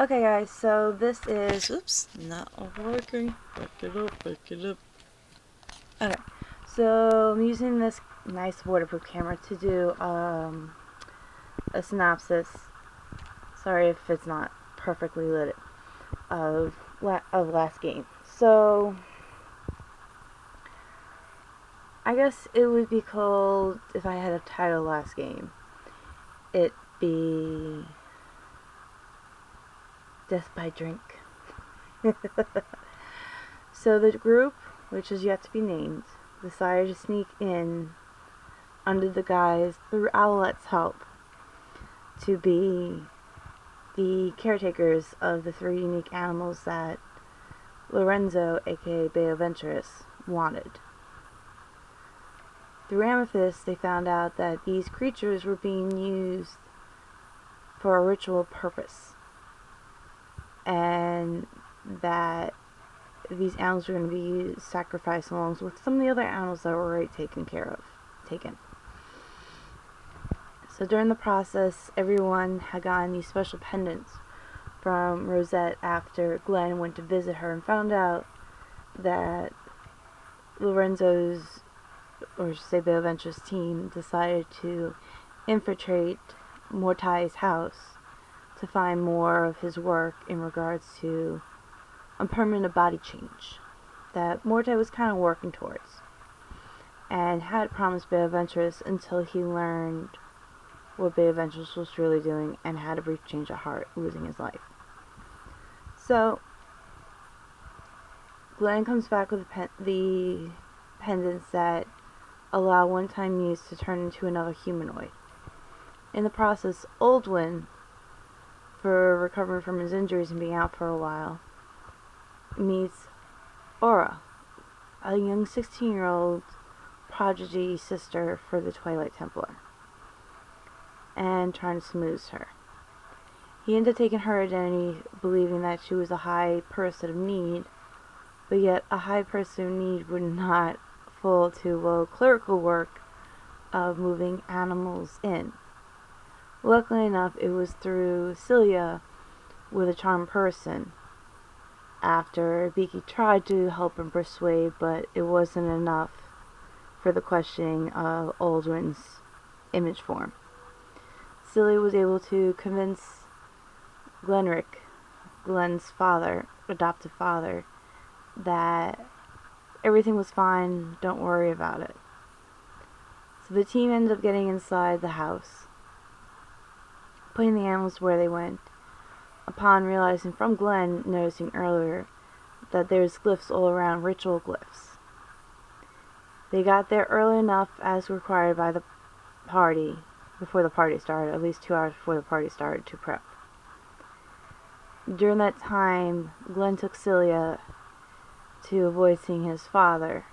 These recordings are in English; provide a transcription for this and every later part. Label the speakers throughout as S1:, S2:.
S1: Okay guys, so this is, oops, not working, back it up. Okay, so I'm using this nice waterproof camera to do a synopsis, sorry if it's not perfectly lit, of last game. So, I guess it would be called, if I had a title last game, it'd be Death by Drink. So the group, which is yet to be named, decided to sneak in under the guise, through Owlette's help, to be the caretakers of the 3 unique animals that Lorenzo, aka Beoventurus, wanted. Through Amethyst, they found out that these creatures were being used for a ritual purpose, and that these animals were going to be used, sacrificed along with some of the other animals that were already taken. So during the process, everyone had gotten these special pendants from Rosette after Glenn went to visit her and found out that Lorenzo's, or say Beoventur's team, decided to infiltrate Mortai's house to find more of his work in regards to a permanent body change that Mortai was kind of working towards, and had promised Beoventurus until he learned what Beoventurus was really doing and had a brief change of heart, losing his life. So Glenn comes back with the pendants that allow one-time use to turn into another humanoid. In the process, Oldwin, for recovering from his injuries and being out for a while, meets Aura, a young 16-year-old prodigy sister for the Twilight Templar, and trying to smooth her. He ended up taking her identity, believing that she was a high person of need, but yet a high person of need would not fall to clerical work of moving animals in. Luckily enough, it was through Celia with a charmed person, after Beaky tried to help him persuade, but it wasn't enough for the questioning of Aldrin's image form. Celia was able to convince Glenrick, Glenn's father, adoptive father, that everything was fine, don't worry about it. So the team ended up getting inside the house, putting the animals where they went, upon realizing from Glenn noticing earlier that there's glyphs all around, ritual glyphs. They got there early enough as required by the party, before the party started, at least 2 hours before the party started, to prep. During that time, Glenn took Celia to avoid seeing his father,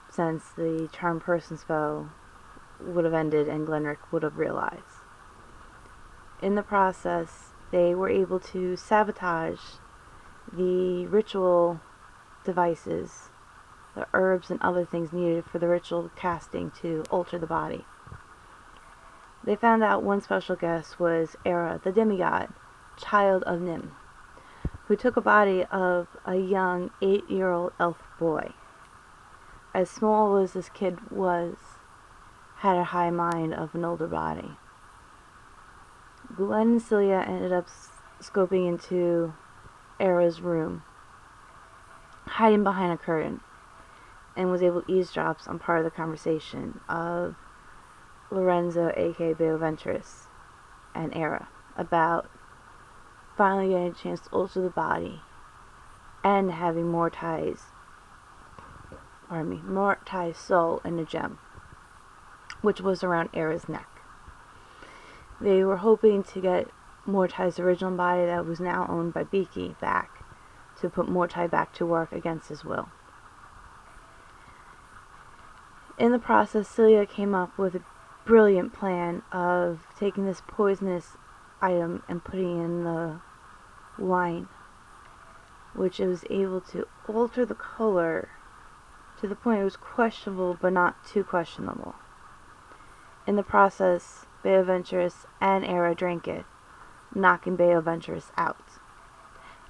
S1: since the charmed person spell would have ended and Glenrick would have realized. In the process, they were able to sabotage the ritual devices, the herbs and other things needed for the ritual casting to alter the body. They found out one special guest was Era, the demigod, child of Nim, who took a body of a young 8-year-old elf boy. As small as this kid was, had a high mind of an older body. Glenn and Celia ended up scoping into Era's room, hiding behind a curtain, and was able to eavesdrop on part of the conversation of Lorenzo, aka Beoventurus, and Era, about finally getting a chance to alter the body and having Mortai's soul in a gem, which was around Era's neck. They were hoping to get Mortai's original body that was now owned by Beaky back, to put Mortai back to work against his will. In the process, Celia came up with a brilliant plan of taking this poisonous item and putting it in the wine, which it was able to alter the color to the point it was questionable, but not too questionable. In the process, Beoventurus and Era drank it, knocking Beoventress out.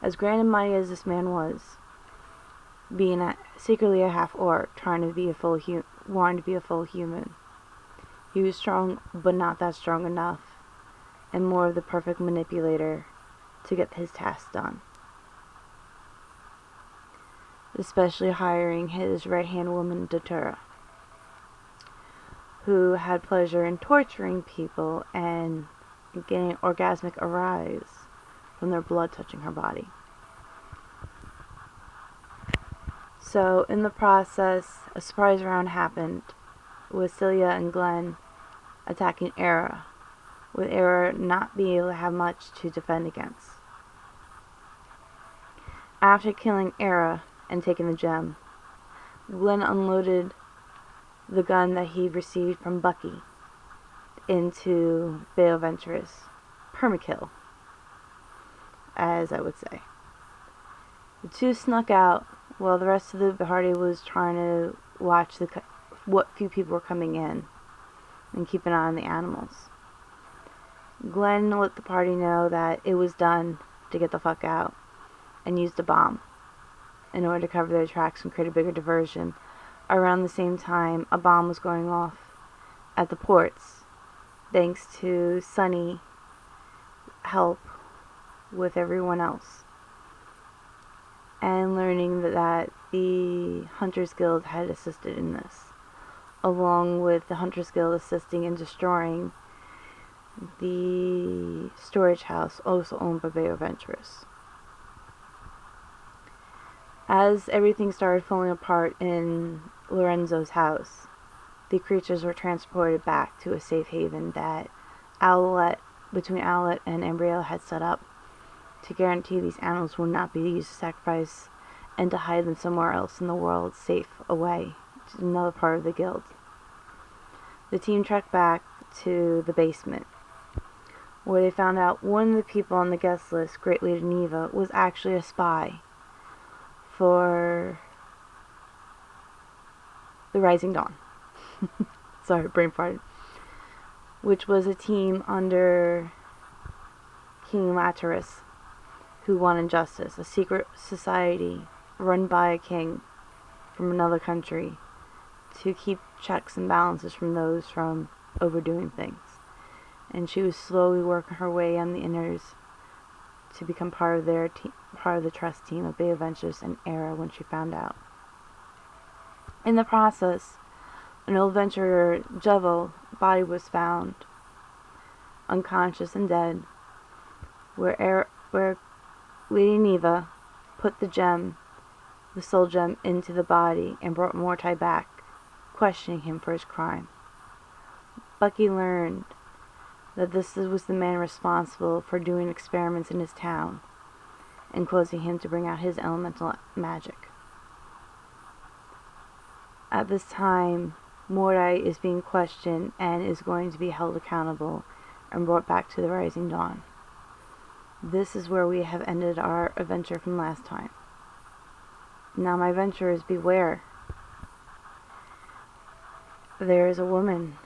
S1: As grand and mighty as this man was, being secretly a half-orc, wanting to be a full human, he was strong, but not that strong enough, and more of the perfect manipulator to get his task done. Especially hiring his right-hand woman, Datura, who had pleasure in torturing people and getting orgasmic arise from their blood touching her body. So, in the process, a surprise round happened, with Celia and Glenn attacking Era, with Era not being able to have much to defend against. After killing Era and taking the gem, Glenn unloaded the gun that he received from Bucky into Beoventress. Permakill, as I would say. The two snuck out while the rest of the party was trying to watch what few people were coming in and keep an eye on the animals. Glenn let the party know that it was done to get the fuck out and used a bomb in order to cover their tracks and create a bigger diversion. Around the same time, a bomb was going off at the ports, thanks to Sunny help with everyone else, and learning that the Hunters Guild had assisted in this, along with the Hunters Guild assisting in destroying the storage house also owned by Beoventress. As everything started falling apart in Lorenzo's house, the creatures were transported back to a safe haven that between Owlette and Ambrielle had set up to guarantee these animals would not be used to sacrifice and to hide them somewhere else in the world, safe away to another part of the guild. The team trekked back to the basement, where they found out one of the people on the guest list, Great Lady Neva, was actually a spy for the Rising Dawn. Sorry, brain farted. Which was a team under King Latyrus, who wanted justice, a secret society run by a king from another country to keep checks and balances from those from overdoing things. And she was slowly working her way on the inners to become part of the trust team of Beoventress and Era when she found out. In the process, an old adventurer, Jevel, body was found, unconscious and dead, where Lady Neva put the soul gem, into the body and brought Mordecai back, questioning him for his crime. Bucky learned that this was the man responsible for doing experiments in his town and causing him to bring out his elemental magic. At this time, Mordecai is being questioned and is going to be held accountable and brought back to the Rising Dawn. This is where we have ended our adventure from last time. Now, my adventurers, beware. There is a woman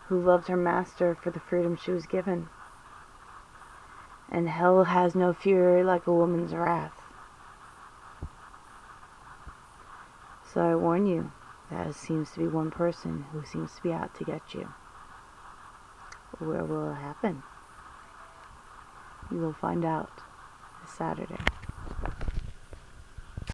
S1: who loved her master for the freedom she was given, and hell has no fury like a woman's wrath. So I warn you, that seems to be one person who seems to be out to get you. Where will it happen? You will find out this Saturday.